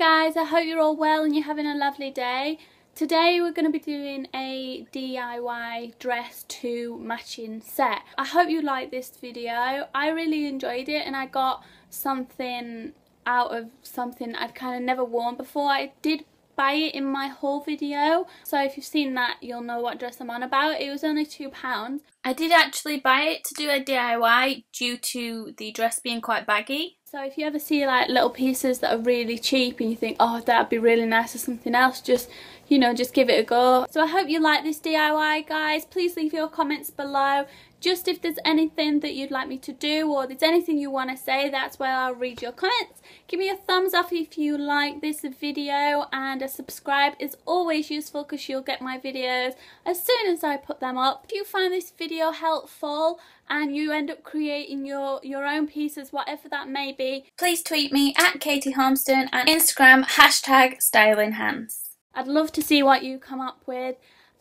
guys, I hope you're all well and you're having a lovely day. Today we're going to be doing a DIY dress to matching set. I hope you like this video. I really enjoyed it and I got something out of something I'd kind of never worn before. I did buy it in my haul video, so if you've seen that you'll know what dress I'm on about. It was only £2. I did actually buy it to do a DIY due to the dress being quite baggy. So if you ever see like little pieces that are really cheap and you think, oh, that'd be really nice or something else, just give it a go. So I hope you like this DIY, guys. Please leave your comments below. Just if there's anything that you'd like me to do or there's anything you want to say, that's where I'll read your comments. Give me a thumbs up if you like this video, and a subscribe is always useful because you'll get my videos as soon as I put them up. If you find this video helpful and you end up creating your own pieces, whatever that may be, please tweet me at Katie Harmston and Instagram #StylingHands. I'd love to see what you come up with.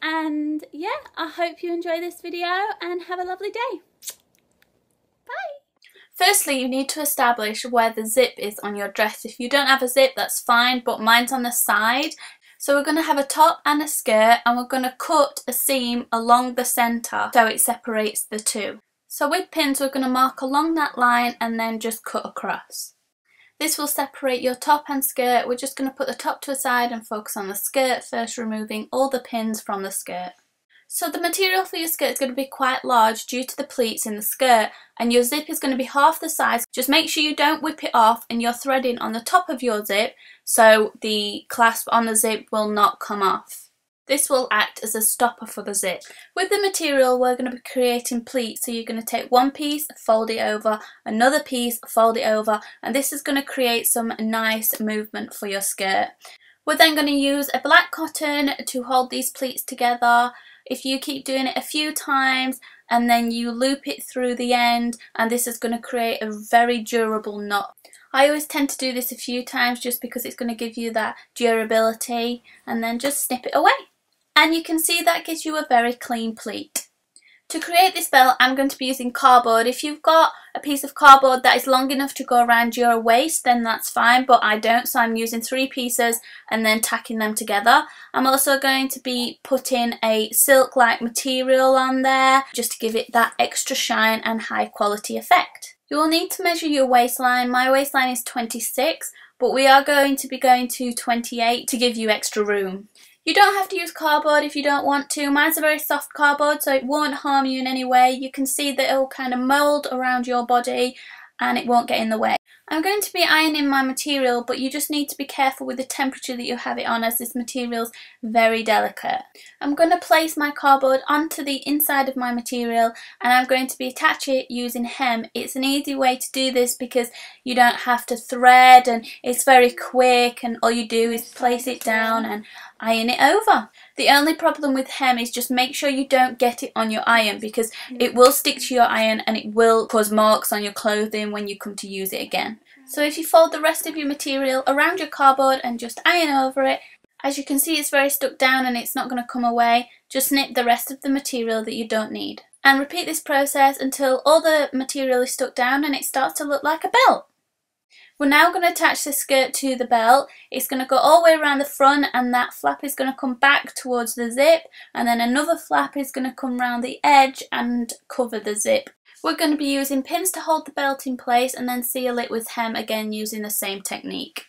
And yeah, I hope you enjoy this video and have a lovely day. Bye! Firstly, you need to establish where the zip is on your dress. If you don't have a zip, that's fine, but mine's on the side. So we're going to have a top and a skirt, and we're going to cut a seam along the centre so it separates the two. So with pins, we're going to mark along that line and then just cut across. This will separate your top and skirt. We're just going to put the top to a side and focus on the skirt first, removing all the pins from the skirt. So the material for your skirt is going to be quite large due to the pleats in the skirt, and your zip is going to be half the size. Just make sure you don't whip it off and you're threading on the top of your zip so the clasp on the zip will not come off. This will act as a stopper for the zip. With the material, we're going to be creating pleats, so you're going to take one piece, fold it over, another piece, fold it over, and this is going to create some nice movement for your skirt. We're then going to use a black cotton to hold these pleats together. If you keep doing it a few times and then you loop it through the end, and this is going to create a very durable knot. I always tend to do this a few times just because it's going to give you that durability, and then just snip it away. And you can see that gives you a very clean pleat. To create this belt, I'm going to be using cardboard. If you've got a piece of cardboard that is long enough to go around your waist, then that's fine, but I don't, so I'm using 3 pieces and then tacking them together. I'm also going to be putting a silk-like material on there just to give it that extra shine and high quality effect. You will need to measure your waistline. My waistline is 26, but we are going to be going to 28 to give you extra room. You don't have to use cardboard if you don't want to. Mine's a very soft cardboard, so it won't harm you in any way. You can see that it will kind of mould around your body and it won't get in the way. I'm going to be ironing my material, but you just need to be careful with the temperature that you have it on, as this material's very delicate. I'm going to place my cardboard onto the inside of my material, and I'm going to be attaching it using hem. It's an easy way to do this because you don't have to thread, and it's very quick, and all you do is place it down and iron it over. The only problem with hem is just make sure you don't get it on your iron, because it will stick to your iron and it will cause marks on your clothing when you come to use it again. So if you fold the rest of your material around your cardboard and just iron over it, as you can see it's very stuck down and it's not going to come away. Just snip the rest of the material that you don't need. And repeat this process until all the material is stuck down and it starts to look like a belt. We're now going to attach the skirt to the belt. It's going to go all the way around the front, and that flap is going to come back towards the zip, and then another flap is going to come around the edge and cover the zip. We're going to be using pins to hold the belt in place and then seal it with hem, again using the same technique.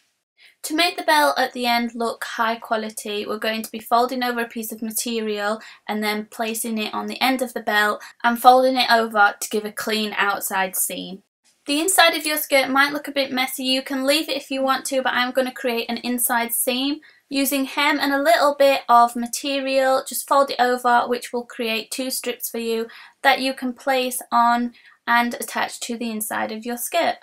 To make the belt at the end look high quality, we're going to be folding over a piece of material and then placing it on the end of the belt and folding it over to give a clean outside seam. The inside of your skirt might look a bit messy. You can leave it if you want to, but I'm going to create an inside seam. Using hem and a little bit of material, just fold it over, which will create 2 strips for you that you can place on and attach to the inside of your skirt.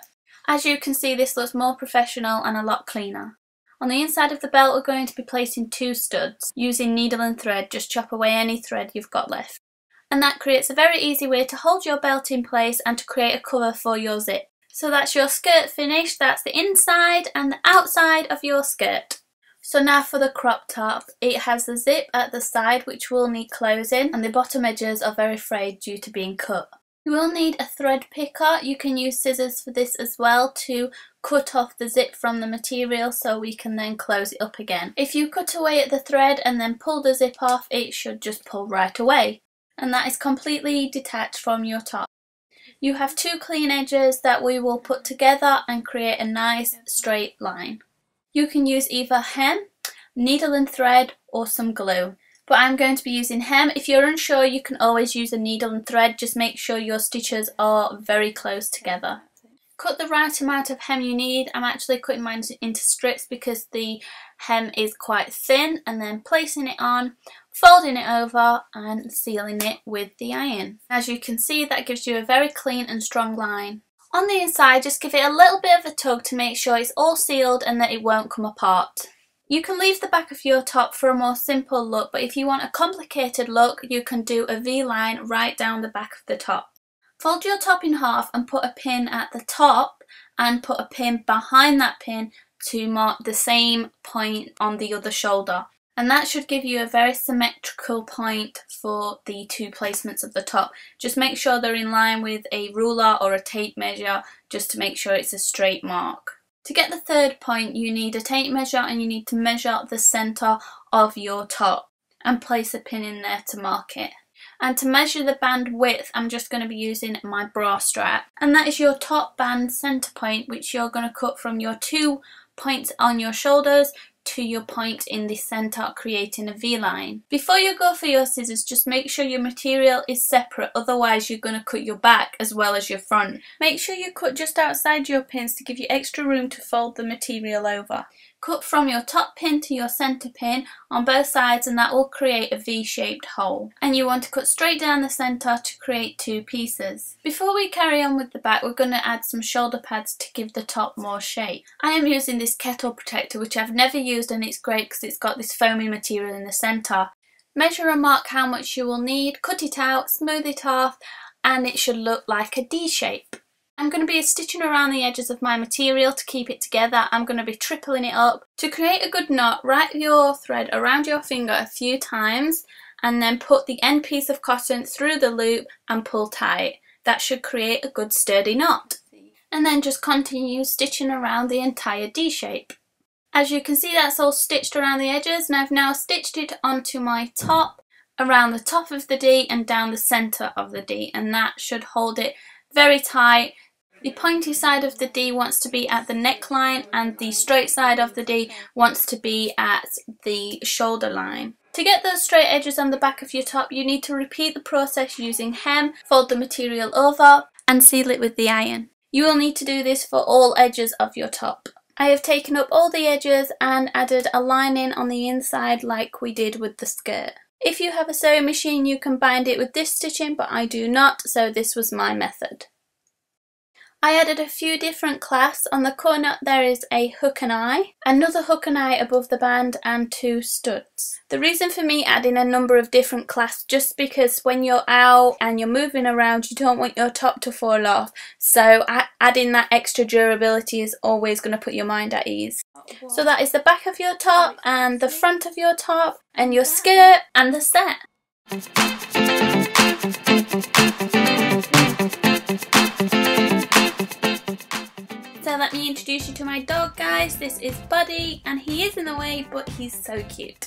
As you can see, this looks more professional and a lot cleaner. On the inside of the belt, we're going to be placing 2 studs. Using needle and thread, just chop away any thread you've got left. And that creates a very easy way to hold your belt in place and to create a cover for your zip. So that's your skirt finished. That's the inside and the outside of your skirt. So now for the crop top. It has the zip at the side which will need closing, and the bottom edges are very frayed due to being cut. You will need a thread picker. You can use scissors for this as well to cut off the zip from the material so we can then close it up again. If you cut away at the thread and then pull the zip off, it should just pull right away. And that is completely detached from your top. You have two clean edges that we will put together and create a nice straight line. You can use either hem, needle and thread, or some glue. But I'm going to be using hem. If you're unsure, you can always use a needle and thread. Just make sure your stitches are very close together. Cut the right amount of hem you need. I'm actually cutting mine into strips because the hem is quite thin, and then placing it on, folding it over and sealing it with the iron. As you can see, that gives you a very clean and strong line. On the inside, just give it a little bit of a tug to make sure it's all sealed and that it won't come apart. You can leave the back of your top for a more simple look, but if you want a complicated look, you can do a V-line right down the back of the top. Fold your top in half and put a pin at the top and put a pin behind that pin to mark the same point on the other shoulder. And that should give you a very symmetrical point for the two placements of the top. Just make sure they're in line with a ruler or a tape measure, just to make sure it's a straight mark. To get the third point, you need a tape measure and you need to measure the centre of your top and place a pin in there to mark it. And to measure the band width, I'm just going to be using my bra strap. And that is your top band centre point, which you're going to cut from your 2 points on your shoulders to your point in the centre, creating a V-line. Before you go for your scissors, just make sure your material is separate, otherwise you're going to cut your back as well as your front. Make sure you cut just outside your pins to give you extra room to fold the material over. Cut from your top pin to your centre pin on both sides, and that will create a V-shaped hole. And you want to cut straight down the centre to create 2 pieces. Before we carry on with the back, we're going to add some shoulder pads to give the top more shape. I am using this kettle protector, which I've never used, and it's great because it's got this foamy material in the centre. Measure and mark how much you will need, cut it out, smooth it off, and it should look like a D shape. I'm going to be stitching around the edges of my material to keep it together. I'm going to be tripling it up. To create a good knot, wrap your thread around your finger a few times and then put the end piece of cotton through the loop and pull tight. That should create a good sturdy knot. And then just continue stitching around the entire D shape. As you can see, that's all stitched around the edges, and I've now stitched it onto my top, around the top of the D and down the centre of the D, and that should hold it very tight. The pointy side of the D wants to be at the neckline and the straight side of the D wants to be at the shoulder line. To get those straight edges on the back of your top, you need to repeat the process using hem, fold the material over and seal it with the iron. You will need to do this for all edges of your top. I have taken up all the edges and added a lining on the inside like we did with the skirt. If you have a sewing machine, you can bind it with this stitching, but I do not, so this was my method. I added a few different clasps. On the corner there is a hook and eye, another hook and eye above the band, and 2 studs. The reason for me adding a number of different clasps, just because when you're out and you're moving around you don't want your top to fall off, so adding that extra durability is always going to put your mind at ease. So that is the back of your top and the front of your top and your skirt and the set. So let me introduce you to my dog, guys. This is Buddy, and he is in the way, but he's so cute.